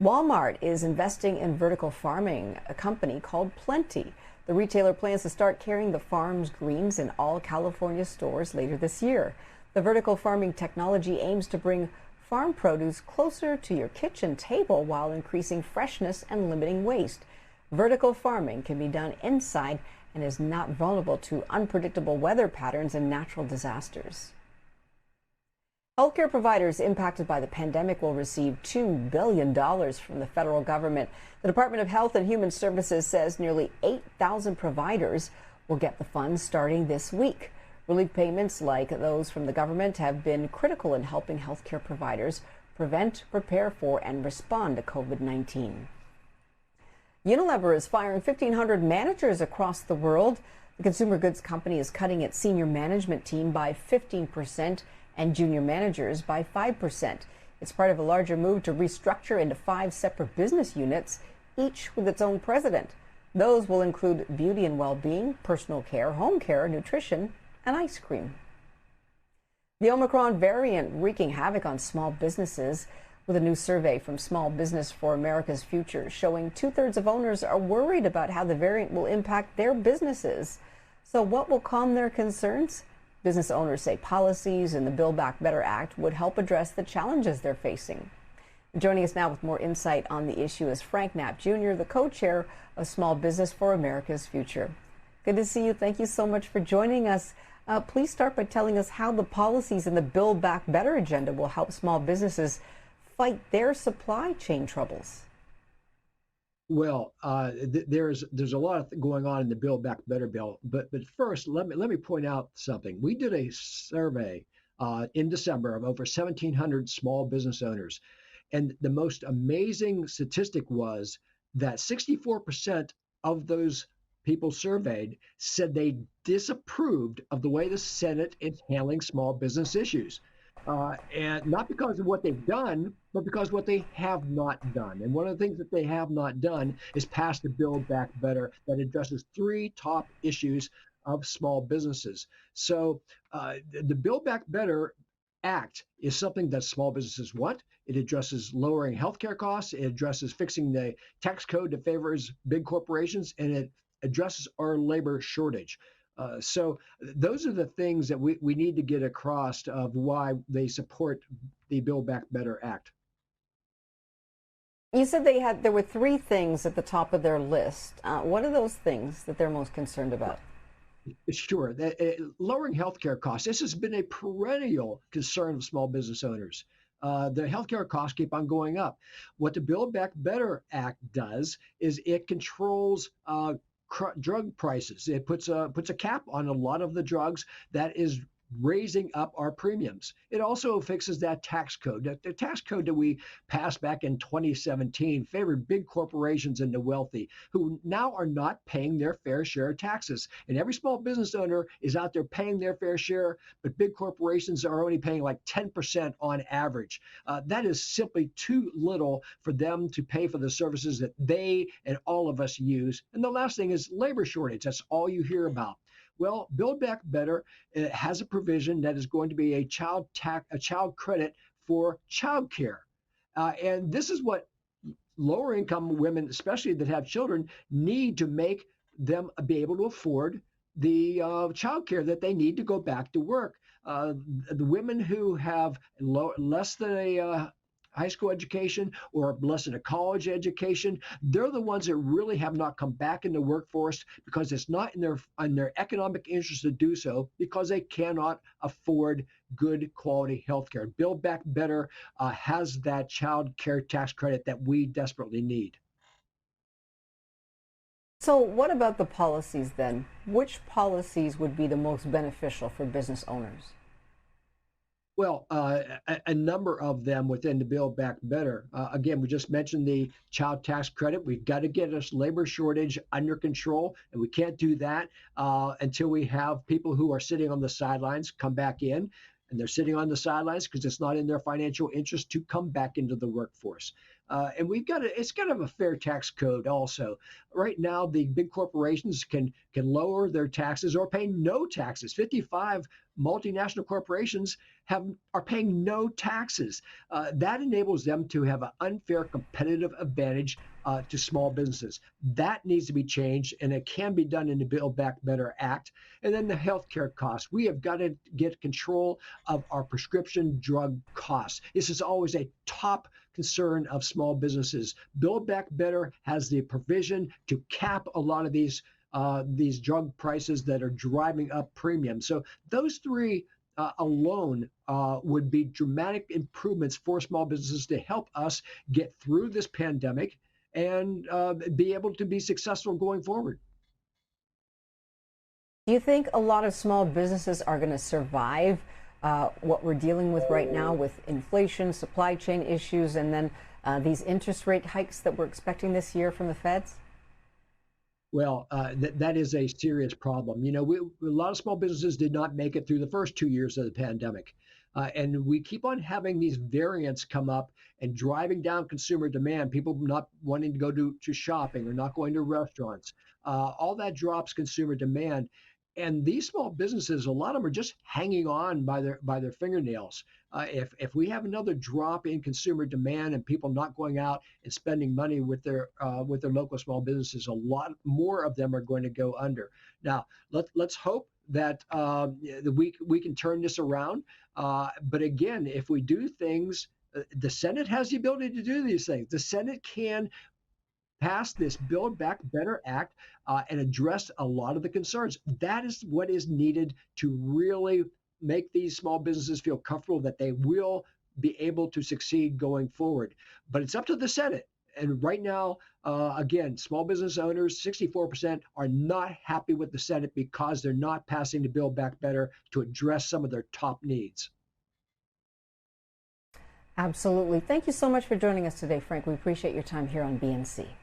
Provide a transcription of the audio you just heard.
Walmart is investing in vertical farming, a company called Plenty. The retailer plans to start carrying the farm's greens in all California stores later this year. The vertical farming technology aims to bring farm produce closer to your kitchen table while increasing freshness and limiting waste. Vertical farming can be done inside and is not vulnerable to unpredictable weather patterns and natural disasters. Healthcare providers impacted by the pandemic will receive $2 billion from the federal government. The Department of Health and Human Services says nearly 8,000 providers will get the funds starting this week. Relief payments like those from the government have been critical in helping healthcare providers prevent, prepare for, and respond to COVID-19. Unilever is firing 1,500 managers across the world. The consumer goods company is cutting its senior management team by 15% and junior managers by 5%. It's part of a larger move to restructure into 5 separate business units, each with its own president. Those will include beauty and well-being, personal care, home care, nutrition, and ice cream. The Omicron variant wreaking havoc on small businesses, with a new survey from Small Business for America's Future showing 2/3 of owners are worried about how the variant will impact their businesses. So what will calm their concerns? Business owners say policies in the Build Back Better Act would help address the challenges they're facing. Joining us now with more insight on the issue is Frank Knapp Jr., the co-chair of Small Business for America's Future. Good to see you. Thank you so much for joining us. Please start by telling us how the policies in the Build Back Better agenda will help small businesses fight their supply chain troubles. Well, there's a lot going on in the Build Back Better bill, but first let me point out something. We did a survey in December of over 1,700 small business owners, and the most amazing statistic was that 64% of those people surveyed said they disapproved of the way the Senate is handling small business issues. And not because of what they've done, but because what they have not done. And one of the things that they have not done is pass the Build Back Better that addresses 3 top issues of small businesses. So the Build Back Better Act is something that small businesses want. It addresses lowering healthcare costs. It addresses fixing the tax code that favors big corporations, and it addresses our labor shortage. So those are the things that we need to get across of why they support the Build Back Better Act. You said there were 3 things at the top of their list. What are those things that they're most concerned about? Sure, lowering healthcare costs. This has been a perennial concern of small business owners. The healthcare costs keep on going up. What the Build Back Better Act does is it controls drug prices. It puts a cap on a lot of the drugs that is raising up our premiums. It also fixes that tax code. The tax code that we passed back in 2017 favored big corporations and the wealthy who now are not paying their fair share of taxes. And every small business owner is out there paying their fair share, but big corporations are only paying like 10% on average. That is simply too little for them to pay for the services that they and all of us use. And the last thing is labor shortage. That's all you hear about. Well, Build Back Better has a provision that is going to be a child credit for child care. And this is what lower income women, especially that have children, need to make them be able to afford the child care that they need to go back to work. The women who have less than a high school education or less than a college education, they're the ones that really have not come back in the workforce because it's not in their economic interest to do so because they cannot afford good quality health care. Build Back Better has that child care tax credit that we desperately need. So what about the policies then? Which policies would be the most beneficial for business owners? Well, a number of them within the Build Back Better. Again, we just mentioned the child tax credit. We've got to get this labor shortage under control, and we can't do that until we have people who are sitting on the sidelines come back in. And they're sitting on the sidelines because it's not in their financial interest to come back into the workforce. And it's got to have a fair tax code also. Right now, the big corporations can lower their taxes or pay no taxes. 55 multinational corporations are paying no taxes. That enables them to have an unfair competitive advantage to small businesses. That needs to be changed, and it can be done in the Build Back Better Act. And then the healthcare costs. We have got to get control of our prescription drug costs. This is always a top concern of small businesses. Build Back Better has the provision to cap a lot of these drug prices that are driving up premiums. So those three alone would be dramatic improvements for small businesses to help us get through this pandemic and be able to be successful going forward. Do you think a lot of small businesses are going to survive what we're dealing with right now with inflation, supply chain issues, and then these interest rate hikes that we're expecting this year from the feds? Well, that is a serious problem. A lot of small businesses did not make it through the first 2 years of the pandemic. And we keep on having these variants come up and driving down consumer demand, people not wanting to go to shopping or not going to restaurants. All that drops consumer demand. And these small businesses, a lot of them are just hanging on by their fingernails. If we have another drop in consumer demand and people not going out and spending money with their local small businesses, a lot more of them are going to go under. Now, let's hope that we can turn this around. But again, if we do things, the Senate has the ability to do these things. The Senate can pass this Build Back Better Act and address a lot of the concerns. That is what is needed to really make these small businesses feel comfortable that they will be able to succeed going forward. But it's up to the Senate. And right now, again, small business owners, 64% are not happy with the Senate because they're not passing the Build Back Better to address some of their top needs. Absolutely. Thank you so much for joining us today, Frank. We appreciate your time here on BNC.